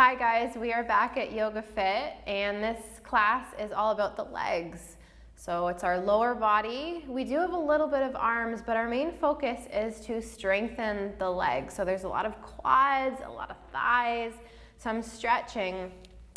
Hi guys, we are back at Yoga Fit and this class is all about the legs. So it's our lower body. We do have a little bit of arms, but our main focus is to strengthen the legs. So there's a lot of quads, a lot of thighs, some stretching,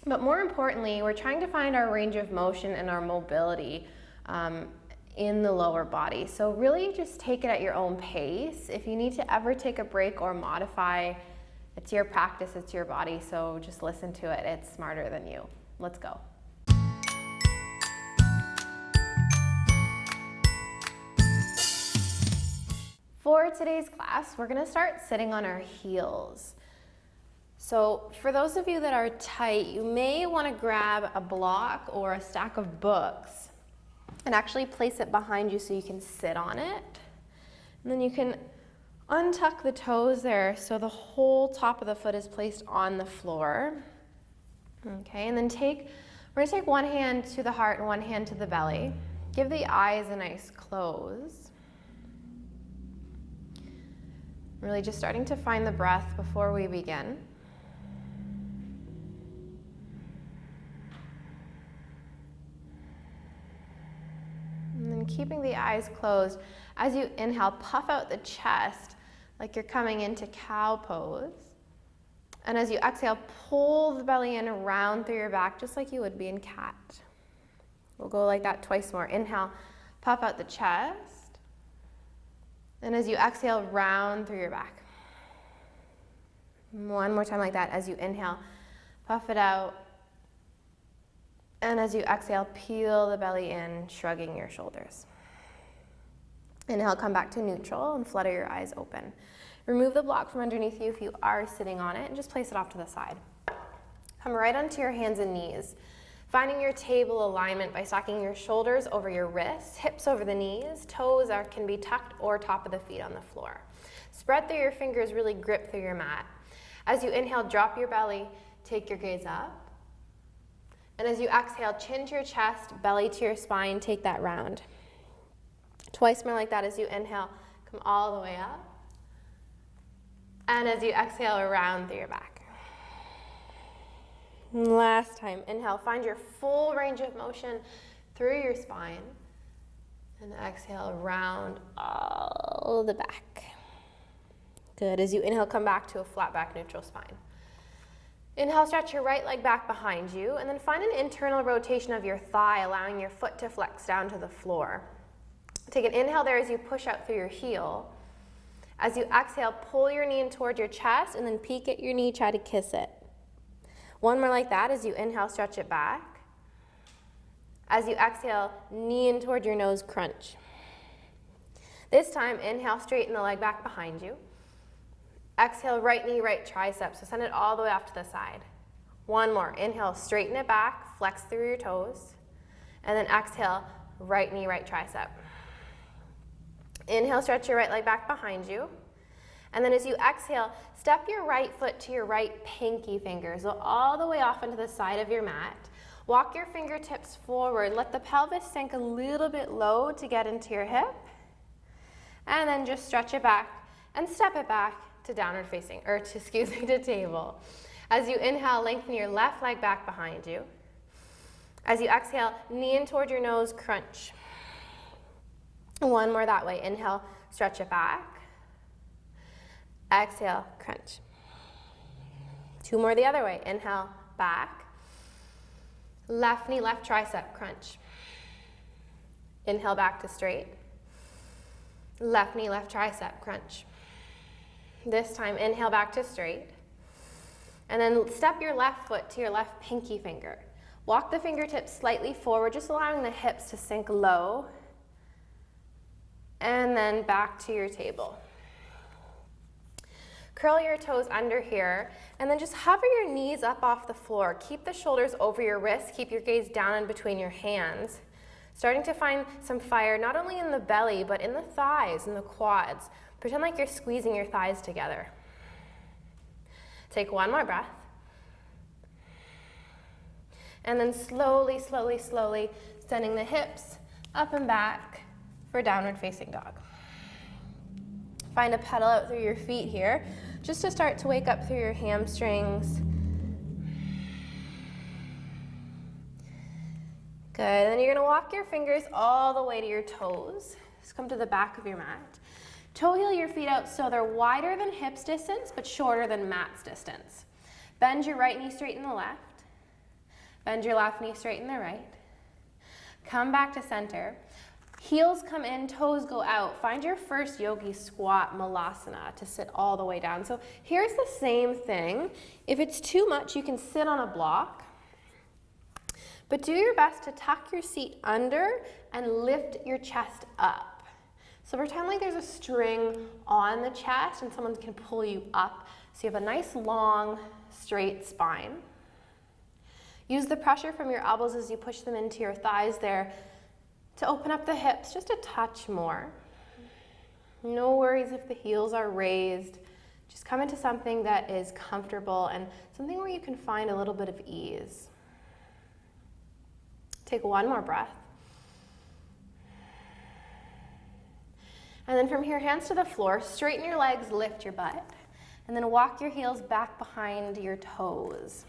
but more importantly, we're trying to find our range of motion and our mobility in the lower body. So really just take it at your own pace. If you need to ever take a break or modify, it's your practice, it's your body, so just listen to it. It's smarter than you. Let's go. For today's class, we're gonna start sitting on our heels. So for those of you that are tight, you may wanna grab a block or a stack of books and actually place it behind you so you can sit on it. And then you can untuck the toes there so the whole top of the foot is placed on the floor. Okay, and then we're gonna take one hand to the heart and one hand to the belly. Give the eyes a nice close. Really just starting to find the breath before we begin. And then keeping the eyes closed. As you inhale, puff out the chest like you're coming into cow pose. And as you exhale, pull the belly in around through your back, just like you would be in cat. We'll go like that twice more. Inhale, puff out the chest. And as you exhale, round through your back. One more time like that. As you inhale, puff it out. And as you exhale, peel the belly in, shrugging your shoulders. Inhale, come back to neutral and flutter your eyes open. Remove the block from underneath you if you are sitting on it and just place it off to the side. Come right onto your hands and knees. Finding your table alignment by stacking your shoulders over your wrists, hips over the knees, toes can be tucked or top of the feet on the floor. Spread through your fingers, really grip through your mat. As you inhale, drop your belly, take your gaze up. And as you exhale, chin to your chest, belly to your spine, take that round. Twice more like that. As you inhale, come all the way up. And as you exhale, around through your back. Last time, inhale, find your full range of motion through your spine. And exhale, around all the back. Good. As you inhale, come back to a flat back, neutral spine. Inhale, stretch your right leg back behind you, and then find an internal rotation of your thigh, allowing your foot to flex down to the floor. Take an inhale there as you push out through your heel. As you exhale, pull your knee in toward your chest and then peek at your knee, try to kiss it. One more like that. As you inhale, stretch it back. As you exhale, knee in toward your nose, crunch. This time, inhale, straighten the leg back behind you. Exhale, right knee, right tricep. So send it all the way off to the side. One more. Inhale, straighten it back, flex through your toes. And then exhale, right knee, right tricep. Inhale, stretch your right leg back behind you. And then as you exhale, step your right foot to your right pinky finger. So all the way off into the side of your mat. Walk your fingertips forward. Let the pelvis sink a little bit low to get into your hip. And then just stretch it back and step it back to downward facing, to table. As you inhale, lengthen your left leg back behind you. As you exhale, knee in toward your nose, crunch. One more that way. Inhale, stretch it back. Exhale, crunch. Two more the other way. Inhale, back. Left knee, left tricep, crunch. Inhale, back to straight. Left knee, left tricep, crunch. This time, inhale back to straight. And then step your left foot to your left pinky finger. Walk the fingertips slightly forward, just allowing the hips to sink low. And then back to your table. Curl your toes under here, and then just hover your knees up off the floor. Keep the shoulders over your wrists, keep your gaze down in between your hands. Starting to find some fire, not only in the belly, but in the thighs and the quads. Pretend like you're squeezing your thighs together. Take one more breath. And then slowly, slowly, slowly, sending the hips up and back for downward facing dog. Find a pedal out through your feet here, just to start to wake up through your hamstrings Good, and then you're gonna walk your fingers all the way to your toes. Just come to the back of your mat. Toe heel your feet out so they're wider than hips distance, but shorter than mat's distance. Bend your right knee straight in the left. Bend your left knee straight in the right. Come back to center. Heels come in, toes go out. Find your first yogi squat malasana to sit all the way down. So here's the same thing. If it's too much, you can sit on a block. But do your best to tuck your seat under and lift your chest up. So pretend like there's a string on the chest and someone can pull you up. So you have a nice long, straight spine. Use the pressure from your elbows as you push them into your thighs there to open up the hips just a touch more. No worries if the heels are raised. Just come into something that is comfortable and something where you can find a little bit of ease. Take one more breath. And then from here, hands to the floor, straighten your legs, lift your butt. And then walk your heels back behind your toes.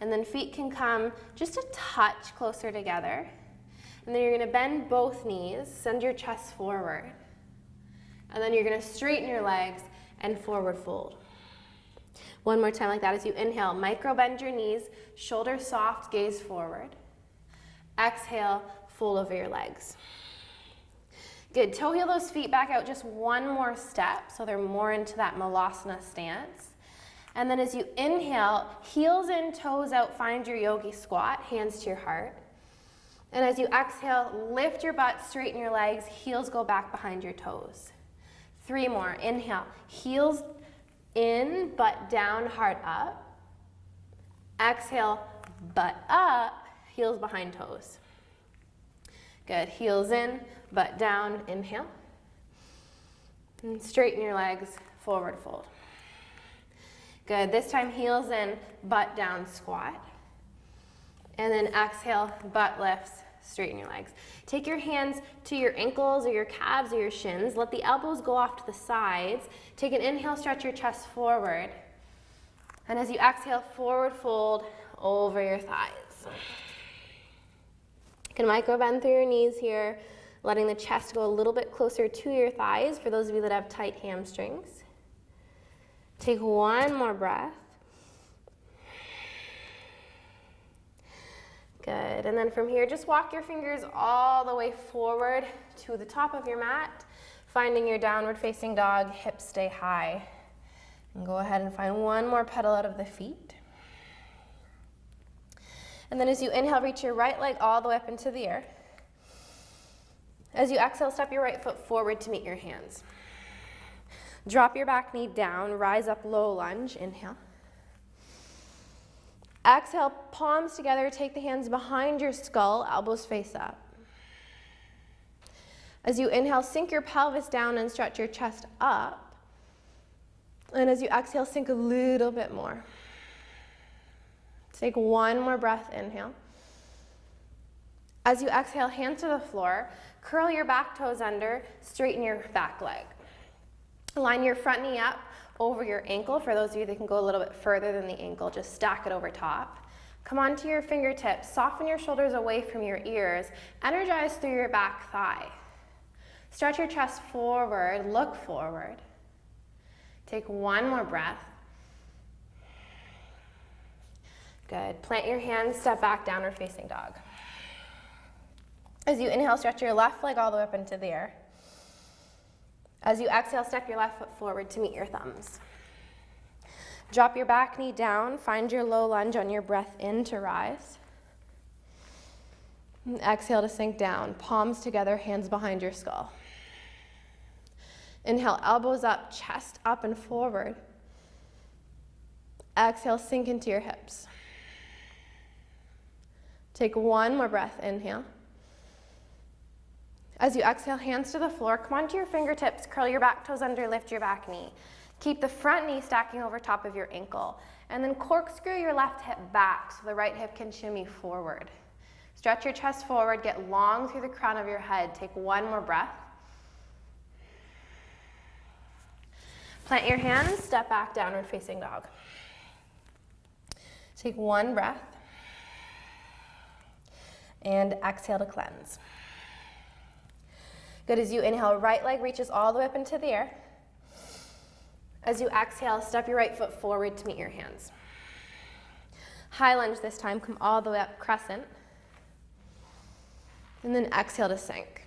And then feet can come just a touch closer together. And then you're gonna bend both knees, send your chest forward. And then you're gonna straighten your legs and forward fold. One more time like that as you inhale, micro bend your knees, shoulders soft, gaze forward. Exhale, fold over your legs. Good, toe heel those feet back out just one more step so they're more into that malasana stance. And then as you inhale, heels in, toes out, find your yogi squat, hands to your heart. And as you exhale, lift your butt, straighten your legs, heels go back behind your toes. 3 more, inhale, heels in, butt down, heart up. Exhale, butt up, heels behind toes. Good, heels in, butt down, inhale. And straighten your legs, forward fold. Good, this time heels in, butt down, squat. And then exhale, butt lifts, straighten your legs. Take your hands to your ankles or your calves or your shins. Let the elbows go off to the sides. Take an inhale, stretch your chest forward. And as you exhale, forward fold over your thighs. You can micro bend through your knees here, letting the chest go a little bit closer to your thighs for those of you that have tight hamstrings. Take one more breath. Good, and then from here, just walk your fingers all the way forward to the top of your mat, finding your downward facing dog, hips stay high. And go ahead and find one more pedal out of the feet. And then as you inhale, reach your right leg all the way up into the air. As you exhale, step your right foot forward to meet your hands. Drop your back knee down, rise up, low lunge, inhale. Exhale, palms together, take the hands behind your skull, elbows face up. As you inhale, sink your pelvis down and stretch your chest up. And as you exhale, sink a little bit more. Take one more breath, inhale. As you exhale, hands to the floor, curl your back toes under, straighten your back leg. Line your front knee up over your ankle. For those of you that can go a little bit further than the ankle, just stack it over top. Come onto your fingertips, soften your shoulders away from your ears, energize through your back thigh. Stretch your chest forward, look forward. Take one more breath. Good. Plant your hands, step back, downward facing dog. As you inhale, stretch your left leg all the way up into the air. As you exhale, step your left foot forward to meet your thumbs. Drop your back knee down, find your low lunge on your breath in to rise. And exhale to sink down, palms together, hands behind your skull. Inhale, elbows up, chest up and forward. Exhale, sink into your hips. Take one more breath, inhale. As you exhale, hands to the floor, come onto your fingertips, curl your back toes under, lift your back knee. Keep the front knee stacking over top of your ankle. And then corkscrew your left hip back so the right hip can shimmy forward. Stretch your chest forward, get long through the crown of your head. Take one more breath. Plant your hands, step back, downward facing dog. Take one breath. And exhale to cleanse. Good, as you inhale, right leg reaches all the way up into the air. As you exhale, step your right foot forward to meet your hands. High lunge this time, come all the way up, crescent. And then exhale to sink.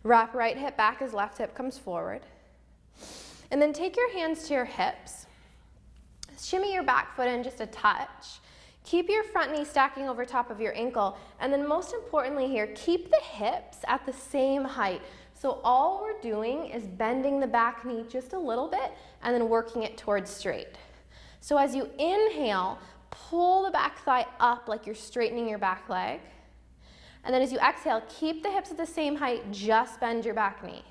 Wrap right hip back as left hip comes forward. And then take your hands to your hips. Shimmy your back foot in just a touch. Keep your front knee stacking over top of your ankle. And then most importantly here, keep the hips at the same height. So all we're doing is bending the back knee just a little bit and then working it towards straight. So as you inhale, pull the back thigh up like you're straightening your back leg. And then as you exhale, keep the hips at the same height, just bend your back knee.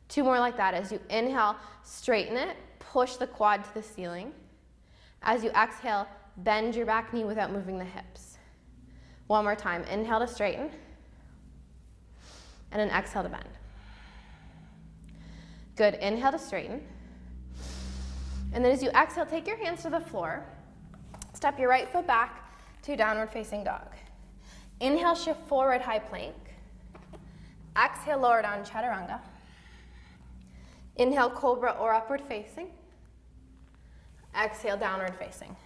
2 more like that. As you inhale, straighten it, push the quad to the ceiling. As you exhale, bend your back knee without moving the hips. 1 more time. Inhale to straighten. And then exhale to bend. Good. Inhale to straighten. And then as you exhale, take your hands to the floor. Step your right foot back to downward facing dog. Inhale, shift forward, high plank. Exhale, lower down, chaturanga. Inhale, cobra or upward facing. Exhale, downward facing.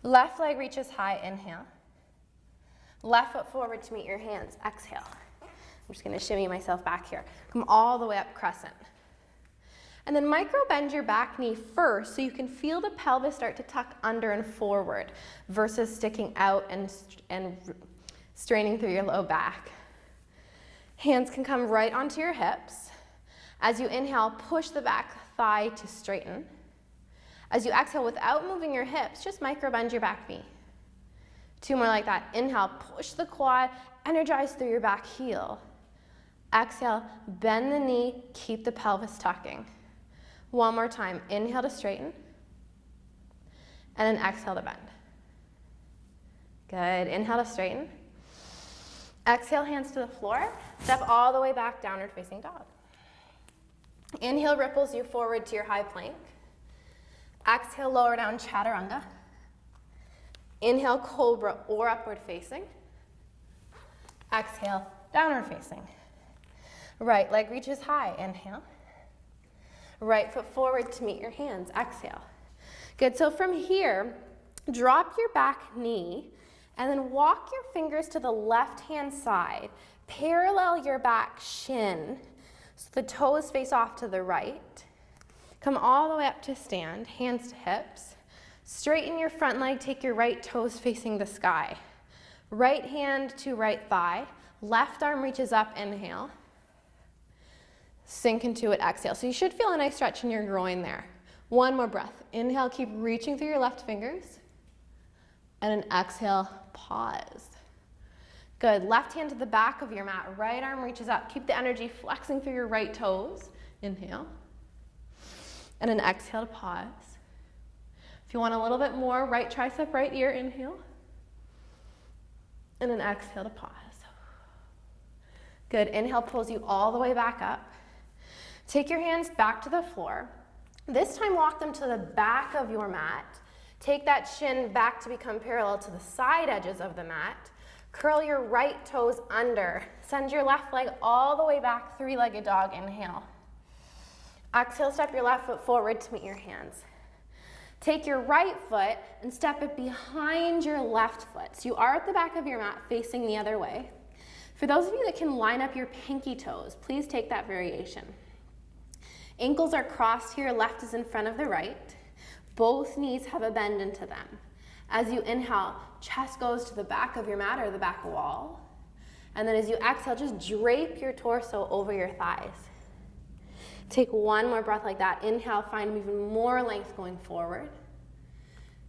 Left leg reaches high, inhale. Left foot forward to meet your hands, exhale. I'm just gonna shimmy myself back here. Come all the way up, crescent. And then micro bend your back knee first so you can feel the pelvis start to tuck under and forward versus sticking out and straining through your low back. Hands can come right onto your hips. As you inhale, push the back thigh to straighten. As you exhale, without moving your hips, just micro bend your back knee. 2 more like that. Inhale, push the quad, energize through your back heel. Exhale, bend the knee, keep the pelvis tucking. 1 more time. Inhale to straighten. And then exhale to bend. Good. Inhale to straighten. Exhale, hands to the floor. Step all the way back, downward facing dog. Inhale, ripples you forward to your high plank. Exhale, lower down, chaturanga. Inhale, cobra or upward facing. Exhale, downward facing. Right leg reaches high, inhale. Right foot forward to meet your hands, exhale. Good, so from here, drop your back knee and then walk your fingers to the left-hand side. Parallel your back shin so the toes face off to the right. Come all the way up to stand, hands to hips. Straighten your front leg, take your right toes facing the sky. Right hand to right thigh. Left arm reaches up, inhale. Sink into it, exhale. So you should feel a nice stretch in your groin there. 1 more breath. Inhale, keep reaching through your left fingers. And then exhale, pause. Good, left hand to the back of your mat. Right arm reaches up. Keep the energy flexing through your right toes. Inhale. And then exhale to pause. If you want a little bit more, right tricep, right ear, inhale. And then exhale to pause. Good, inhale pulls you all the way back up. Take your hands back to the floor. This time walk them to the back of your mat. Take that shin back to become parallel to the side edges of the mat. Curl your right toes under. Send your left leg all the way back, 3-legged dog, inhale. Exhale, step your left foot forward to meet your hands. Take your right foot and step it behind your left foot. So you are at the back of your mat facing the other way. For those of you that can line up your pinky toes, please take that variation. Ankles are crossed here, left is in front of the right. Both knees have a bend into them. As you inhale, chest goes to the back of your mat or the back wall. And then as you exhale, just drape your torso over your thighs. Take 1 more breath like that. Inhale, find even more length going forward.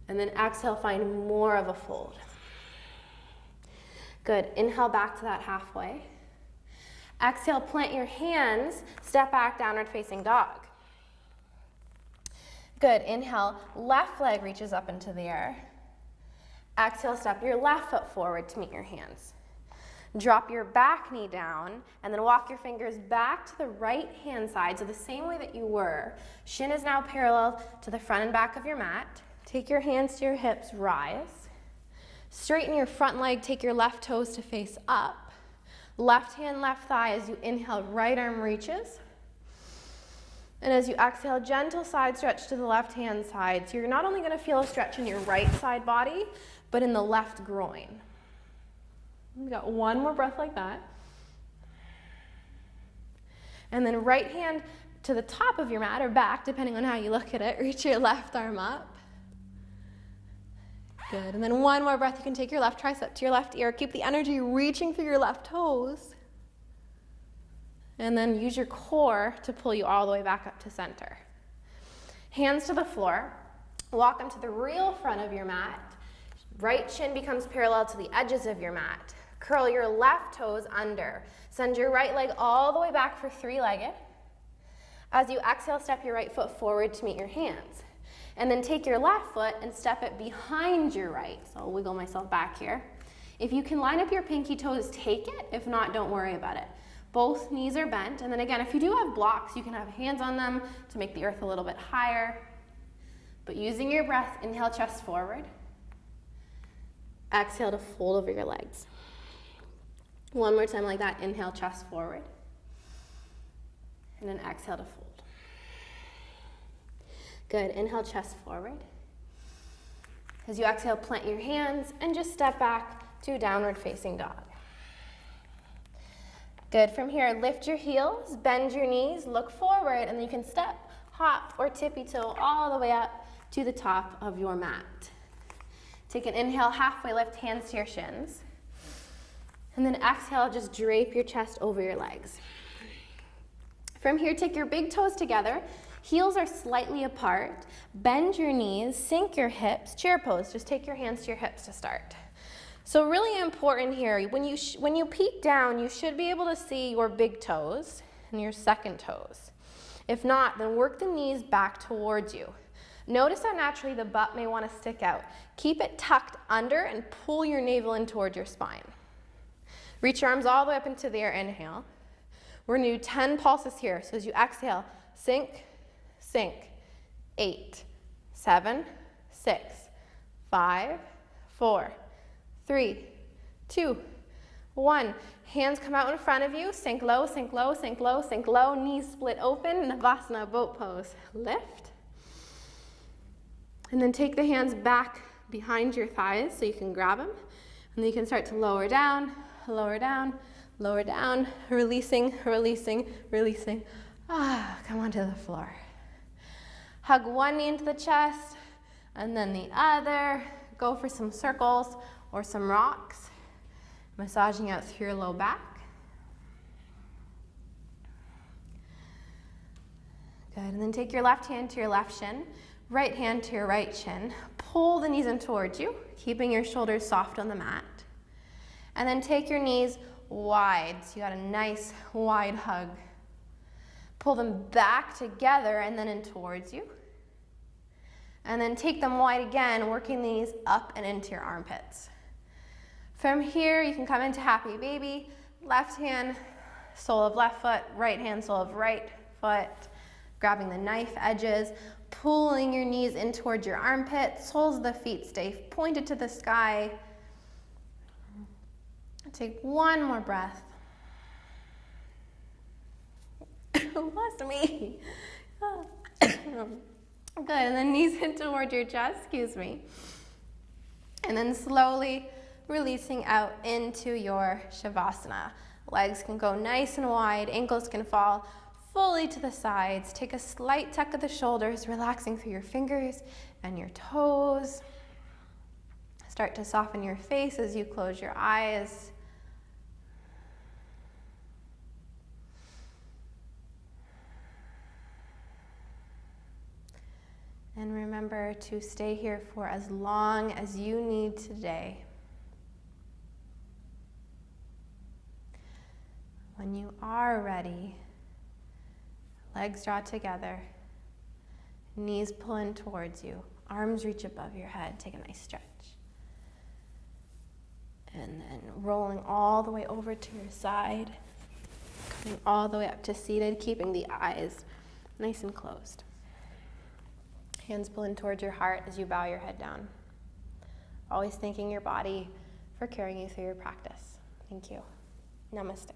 And then exhale, find more of a fold. Good, inhale back to that halfway. Exhale, plant your hands, step back, downward facing dog. Good, inhale, left leg reaches up into the air. Exhale, step your left foot forward to meet your hands. Drop your back knee down and then walk your fingers back to the right hand side, so the same way that you were. Shin is now parallel to the front and back of your mat. Take your hands to your hips, rise. Straighten your front leg, take your left toes to face up. Left hand, left thigh as you inhale, right arm reaches. And as you exhale, gentle side stretch to the left hand side. So you're not only going to feel a stretch in your right side body, but in the left groin. We got one more breath like that. And then right hand to the top of your mat or back, depending on how you look at it. Reach your left arm up. Good. And then one more breath. You can take your left tricep to your left ear. Keep the energy reaching through your left toes. And then use your core to pull you all the way back up to center. Hands to the floor. Walk them to the real front of your mat. Right shin becomes parallel to the edges of your mat. Curl your left toes under. Send your right leg all the way back for three-legged. As you exhale, step your right foot forward to meet your hands. And then take your left foot and step it behind your right. So I'll wiggle myself back here. If you can line up your pinky toes, take it. If not, don't worry about it. Both knees are bent. And then again, if you do have blocks, you can have hands on them to make the earth a little bit higher. But using your breath, inhale, chest forward. Exhale to fold over your legs. One more time like that. Inhale, chest forward. And then exhale to fold. Good. Inhale, chest forward. As you exhale, plant your hands and just step back to downward facing dog. Good. From here, lift your heels, bend your knees, look forward, and then you can step, hop, or tippy-toe all the way up to the top of your mat. Take an inhale, halfway lift, hands to your shins. And then exhale, just drape your chest over your legs. From here, take your big toes together. Heels are slightly apart. Bend your knees, sink your hips, chair pose. Just take your hands to your hips to start. So really important here, when you peek down, you should be able to see your big toes and your second toes. If not, then work the knees back towards you. Notice how naturally the butt may want to stick out. Keep it tucked under and pull your navel in towards your spine. Reach your arms all the way up into the air, inhale. We're going to do 10 pulses here. So as you exhale, sink, sink. 8, 7, 6, 5, 4, 3, 2, 1. Hands come out in front of you. Sink low, sink low, sink low, sink low. Knees split open. Navasana, boat pose. Lift. And then take the hands back behind your thighs so you can grab them. And then you can start to lower down, lower down, lower down. Releasing, releasing, releasing. Come onto the floor. Hug one knee into the chest and then the other. Go for some circles or some rocks. Massaging out through your low back. Good, and then take your left hand to your left shin, right hand to your right shin. Pull the knees in towards you, keeping your shoulders soft on the mat. And then take your knees wide, so you got a nice wide hug. Pull them back together and then in towards you. And then take them wide again, working the knees up and into your armpits. From here, you can come into happy baby. Left hand, sole of left foot, right hand, sole of right foot. Grabbing the knife edges, pulling your knees in towards your armpits. Soles of the feet stay pointed to the sky. Take one more breath. Bless me. Good, and then knees in towards your chest, excuse me. And then slowly releasing out into your Shavasana. Legs can go nice and wide, ankles can fall fully to the sides. Take a slight tuck of the shoulders, relaxing through your fingers and your toes. Start to soften your face as you close your eyes. And remember to stay here for as long as you need today. When you are ready, legs draw together, knees pull in towards you, arms reach above your head, take a nice stretch. And then rolling all the way over to your side, coming all the way up to seated, keeping the eyes nice and closed. Hands pull in towards your heart as you bow your head down. Always thanking your body for carrying you through your practice. Thank you. Namaste.